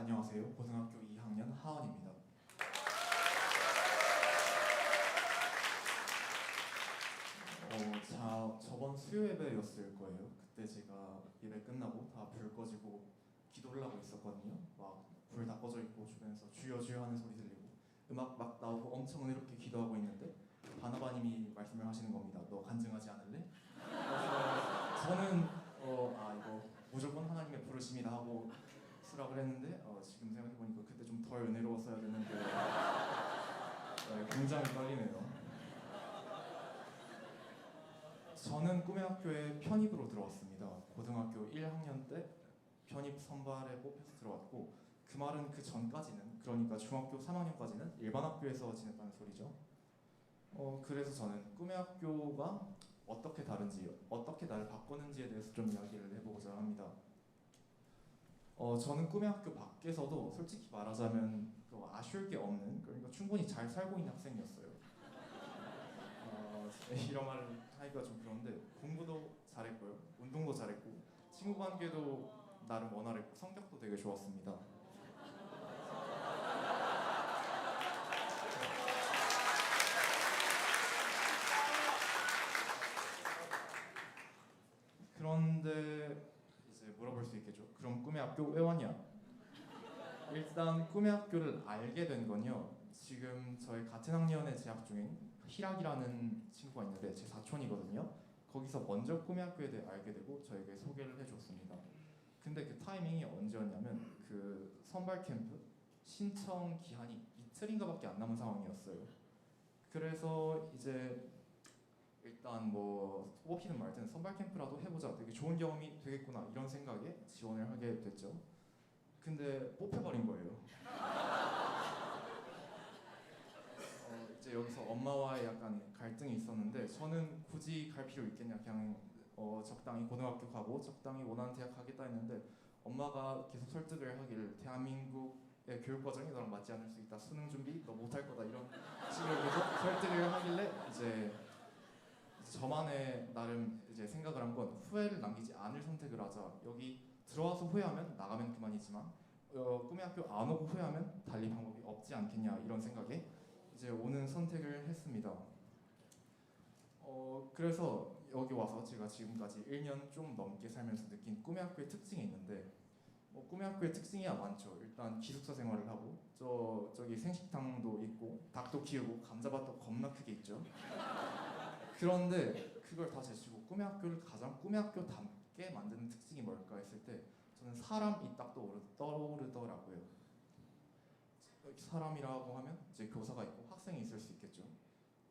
안녕하세요. 고등학교 2학년 하원입니다. 저번 수요 예배였을 거예요. 그때 제가 예배 끝나고 다 불 꺼지고 기도를 하고 있었거든요. 막 불 다 꺼져 있고 주변에서 주여 주여 하는 소리 들리고 음악 막 나오고 엄청 은혜롭게 기도하고 있는데 바나바님이 말씀을 하시는 겁니다. 너 간증하지 않을래? 그래서 저는 이거 무조건 하나님의 부르심이다 하고 수락을 했는데 지금 생각해보니까 그때 좀 덜 은혜로웠어야 되는데 굉장히 떨리네요. 저는 꿈의 학교에 편입으로 들어왔습니다. 고등학교 1학년 때 편입 선발에 뽑혀서 들어왔고, 그 말은 그 전까지는, 그러니까 중학교 3학년까지는 일반 학교에서 지냈다는 소리죠. 그래서 저는 꿈의 학교가 어떻게 다른지, 어떻게 나를 바꾸는지에 대해서 좀 이야기를 해보고자 합니다. 저는 꿈의 학교 밖에서도 솔직히 말하자면 아쉬울 게 없는, 그러니까 충분히 잘 살고 있는 학생이었어요. 이런 말을 하기가 좀 그런데 공부도 잘했고요, 운동도 잘했고, 친구 관계도 나름 원활했고, 성격도 되게 좋았습니다. 그런데 이제 물어볼 수 있겠죠. 그럼 꿈의 학교 왜 왔냐? 일단 꿈의 학교를 알게 된 건요, 지금 저희 같은 학년에 재학 중인 희락이라는 친구가 있는데 제 사촌이거든요. 거기서 먼저 꿈의 학교에 대해 알게 되고 저에게 소개를 해줬습니다. 근데 그 타이밍이 언제였냐면 그 선발 캠프 신청 기한이 이틀인가밖에 안 남은 상황이었어요. 그래서 이제 일단 뭐 뽑히든 말든 선발 캠프라도 해보자, 되게 좋은 경험이 되겠구나 이런 생각에 지원을 하게 됐죠. 근데 뽑혀버린 거예요. 이제 여기서 엄마와의 약간 갈등이 있었는데, 저는 굳이 갈 필요 있겠냐, 그냥 적당히 고등학교 가고 적당히 원하는 대학 가겠다 했는데, 엄마가 계속 설득을 하기를 대한민국의 교육 과정이 너랑 맞지 않을 수 있다, 수능 준비 너 못할 거다, 이런 식으로 계속 설득을 하길래 이제 저만의 나름 이제 생각을 한 건, 후회를 남기지 않을 선택을 하자. 여기 들어와서 후회하면 나가면 그만이지만 꿈의 학교 안 오고 후회하면 달리 방법이 없지 않겠냐, 이런 생각에 이제 오는 선택을 했습니다. 그래서 여기 와서 제가 지금까지 1년 좀 넘게 살면서 느낀 꿈의 학교의 특징이 있는데, 꿈의 학교의 특징이야 많죠. 일단 기숙사 생활을 하고 저기 생식당도 있고 닭도 키우고 감자밭도 겁나 크게 있죠. 그런데 그걸 다 제치고 꿈의 학교를 가장 꿈의 학교답게 만드는 특징이 뭘까 했을 때, 저는 사람이 딱 떠오르더라고요. 사람이라고 하면 이제 교사가 있고 학생이 있을 수 있겠죠.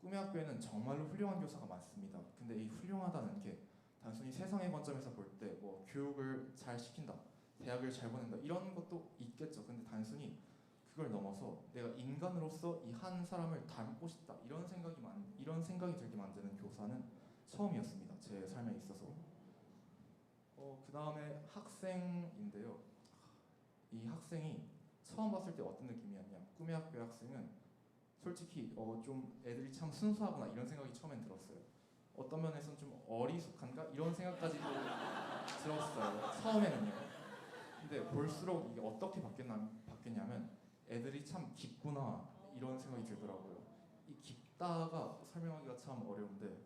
꿈의 학교에는 정말로 훌륭한 교사가 많습니다. 근데 이 훌륭하다는 게 단순히 세상의 관점에서 볼 때 뭐 교육을 잘 시킨다, 대학을 잘 보낸다 이런 것도 있겠죠. 근데 단순히 그걸 넘어서 내가 인간으로서 이 한 사람을 닮고 싶다, 이런 생각이 들게 만드는 교사는 처음이었습니다, 제 삶에 있어서. 그 다음에 학생인데요. 이 학생이 처음 봤을 때 어떤 느낌이었냐? 꿈의 학교의 학생은 솔직히 좀 애들이 참 순수하구나 이런 생각이 처음엔 들었어요. 어떤 면에서는 좀 어리숙한가 이런 생각까지도 들었어요, 처음에는요. 근데 볼수록 이게 어떻게 바뀌었냐면 애들이 참 깊구나 이런 생각이 들더라고요. 이 깊다가 설명하기가 참 어려운데,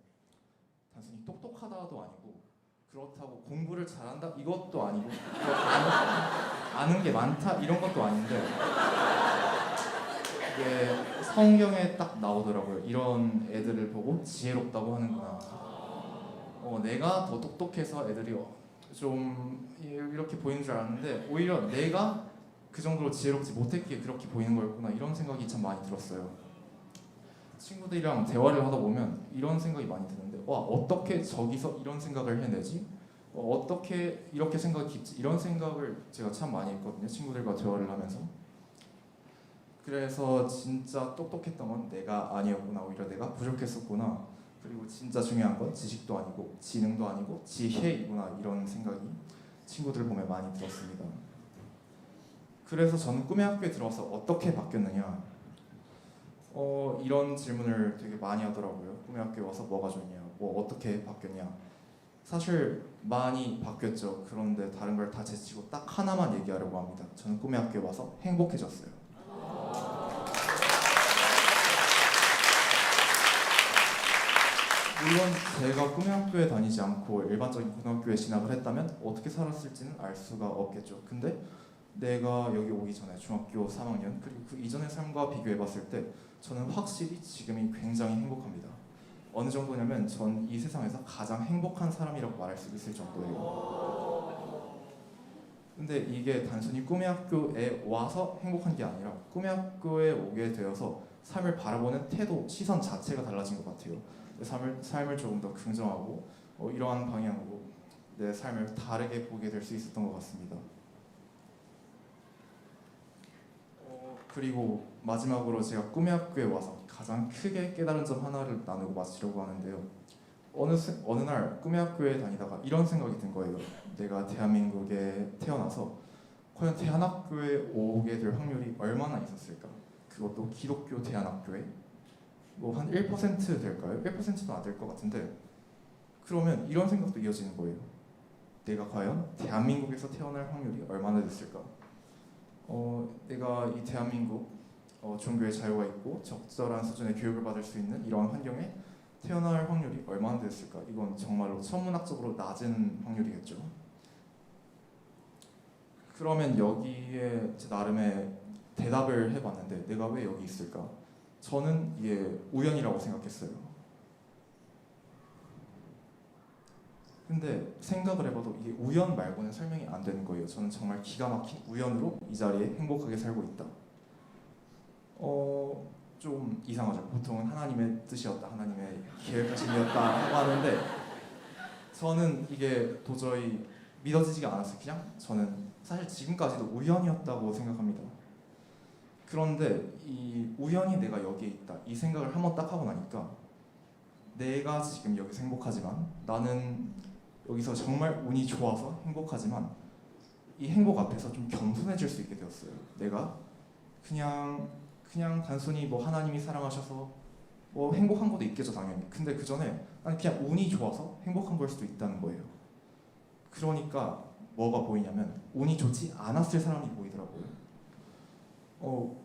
단순히 똑똑하다도 아니고 그렇다고 공부를 잘한다 이것도 아니고 아는 게 많다 이런 것도 아닌데, 이게 성경에 딱 나오더라고요. 이런 애들을 보고 지혜롭다고 하는구나. 내가 더 똑똑해서 애들이 좀 이렇게 보이는 줄 알았는데, 오히려 내가 그 정도로 지혜롭지 못했기에 그렇게 보이는 거였구나, 이런 생각이 참 많이 들었어요. 친구들이랑 대화를 하다 보면 이런 생각이 많이 드는데, 와, 어떻게 저기서 이런 생각을 해내지? 어떻게 이렇게 생각이 깊지? 이런 생각을 제가 참 많이 했거든요, 친구들과 대화를 하면서. 그래서 진짜 똑똑했던 건 내가 아니었구나, 오히려 내가 부족했었구나. 그리고 진짜 중요한 건 지식도 아니고 지능도 아니고 지혜이구나, 이런 생각이 친구들을 보면 많이 들었습니다. 그래서 저는 꿈의 학교에 들어와서 어떻게 바뀌었느냐, 이런 질문을 되게 많이 하더라고요. 꿈의 학교에 와서 뭐가 좋냐, 뭐 어떻게 바뀌었냐. 사실 많이 바뀌었죠. 그런데 다른 걸 다 제치고 딱 하나만 얘기하려고 합니다. 저는 꿈의 학교에 와서 행복해졌어요. 물론 제가 꿈의 학교에 다니지 않고 일반적인 고등학교에 진학을 했다면 어떻게 살았을지는 알 수가 없겠죠. 근데 내가 여기 오기 전에 중학교 3학년 그리고 그 이전의 삶과 비교해봤을 때 저는 확실히 지금이 굉장히 행복합니다. 어느 정도냐면 전 이 세상에서 가장 행복한 사람이라고 말할 수 있을 정도예요. 근데 이게 단순히 꿈의 학교에 와서 행복한 게 아니라 꿈의 학교에 오게 되어서 삶을 바라보는 태도, 시선 자체가 달라진 것 같아요. 내 삶을 조금 더 긍정하고 이러한 방향으로 내 삶을 다르게 보게 될 수 있었던 것 같습니다. 그리고 마지막으로 제가 꿈의 학교에 와서 가장 크게 깨달은 점 하나를 나누고 마치려고 하는데요. 어느 날 꿈의 학교에 다니다가 이런 생각이 든 거예요. 내가 대한민국에 태어나서 과연 대한학교에 오게 될 확률이 얼마나 있었을까? 그것도 기독교 대한학교에 뭐 한 1% 될까요? 1%도 안 될 것 같은데 그러면 이런 생각도 이어지는 거예요. 내가 과연 대한민국에서 태어날 확률이 얼마나 됐을까? 내가 이 대한민국 종교의 자유가 있고 적절한 수준의 교육을 받을 수 있는 이러한 환경에 태어날 확률이 얼마나 됐을까? 이건 정말로 천문학적으로 낮은 확률이겠죠. 그러면 여기에 제 나름의 대답을 해봤는데 내가 왜 여기 있을까? 저는 이게 우연이라고 생각했어요. 근데 생각을 해봐도 이게 우연 말고는 설명이 안 되는 거예요. 저는 정말 기가 막힌 우연으로 이 자리에 행복하게 살고 있다. 좀 이상하죠. 보통은 하나님의 뜻이었다, 하나님의 계획하심이었다 하고 하는데 저는 이게 도저히 믿어지지가 않았어요. 그냥 저는 사실 지금까지도 우연이었다고 생각합니다. 그런데 이 우연히 내가 여기에 있다 이 생각을 한번 딱 하고 나니까 내가 지금 여기서 행복하지만 나는 여기서 정말 운이 좋아서 행복하지만 이 행복 앞에서 좀 겸손해질 수 있게 되었어요. 내가 그냥 단순히 뭐 하나님이 사랑하셔서 뭐 행복한 것도 있겠죠 당연히. 근데 그 전에 아니 그냥 운이 좋아서 행복한 걸 수도 있다는 거예요. 그러니까 뭐가 보이냐면 운이 좋지 않았을 사람이 보이더라고요.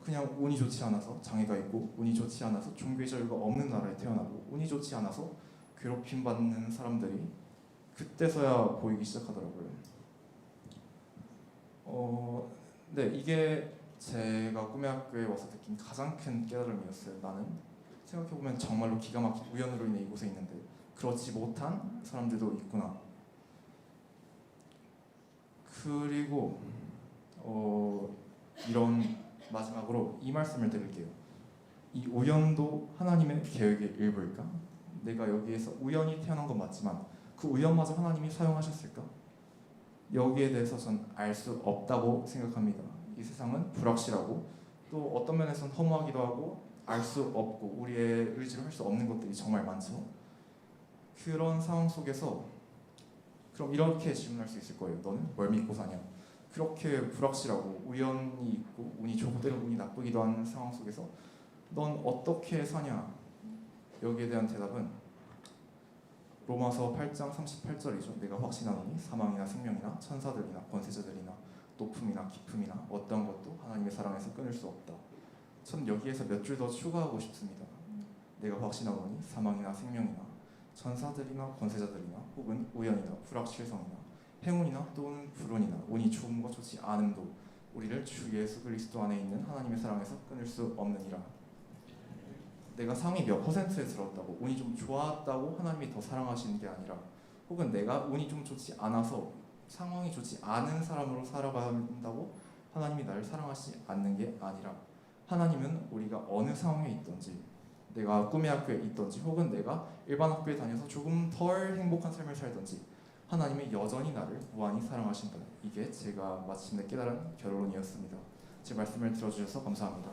그냥 운이 좋지 않아서 장애가 있고 운이 좋지 않아서 종교의 자유가 없는 나라에 태어나고 운이 좋지 않아서 괴롭힘 받는 사람들이 그때서야 보이기 시작하더라고요. 네, 이게 제가 꿈의 학교에 와서 느낀 가장 큰 깨달음이었어요. 나는 생각해보면 정말로 기가 막힌 우연으로 인해 이곳에 있는데 그렇지 못한 사람들도 있구나. 그리고 이런 마지막으로 이 말씀을 드릴게요. 이 우연도 하나님의 계획의 일부일까? 내가 여기에서 우연히 태어난 건 맞지만 그 우연마저 하나님이 사용하셨을까? 여기에 대해서 전 알 수 없다고 생각합니다. 이 세상은 불확실하고 또 어떤 면에서는 허무하기도 하고 알 수 없고 우리의 의지로 할 수 없는 것들이 정말 많죠. 그런 상황 속에서 그럼 이렇게 질문할 수 있을 거예요. 너는 뭘 믿고 사냐? 그렇게 불확실하고 우연이 있고 운이 좋고 때로는 운이 나쁘기도 하는 상황 속에서 넌 어떻게 사냐? 여기에 대한 대답은 로마서 8장 38절이죠. 내가 확신하노니 사망이나 생명이나 천사들이나 권세자들이나 높음이나 깊음이나 어떤 것도 하나님의 사랑에서 끊을 수 없다. 전 여기에서 몇 줄 더 추가하고 싶습니다. 내가 확신하노니 사망이나 생명이나 천사들이나 권세자들이나 혹은 우연이나 불확실성이나 행운이나 또는 불운이나 운이 좋음과 좋지 않음도 우리를 주 예수 그리스도 안에 있는 하나님의 사랑에서 끊을 수 없느니라. 내가 상위 몇 퍼센트에 들었다고 운이 좀 좋았다고 하나님이 더 사랑하시는 게 아니라 혹은 내가 운이 좀 좋지 않아서 상황이 좋지 않은 사람으로 살아간다고 하나님이 나를 사랑하시지 않는 게 아니라 하나님은 우리가 어느 상황에 있든지 내가 꿈의 학교에 있든지 혹은 내가 일반 학교에 다녀서 조금 덜 행복한 삶을 살든지 하나님이 여전히 나를 무한히 사랑하신다. 이게 제가 마침내 깨달은 결론이었습니다. 제 말씀을 들어주셔서 감사합니다.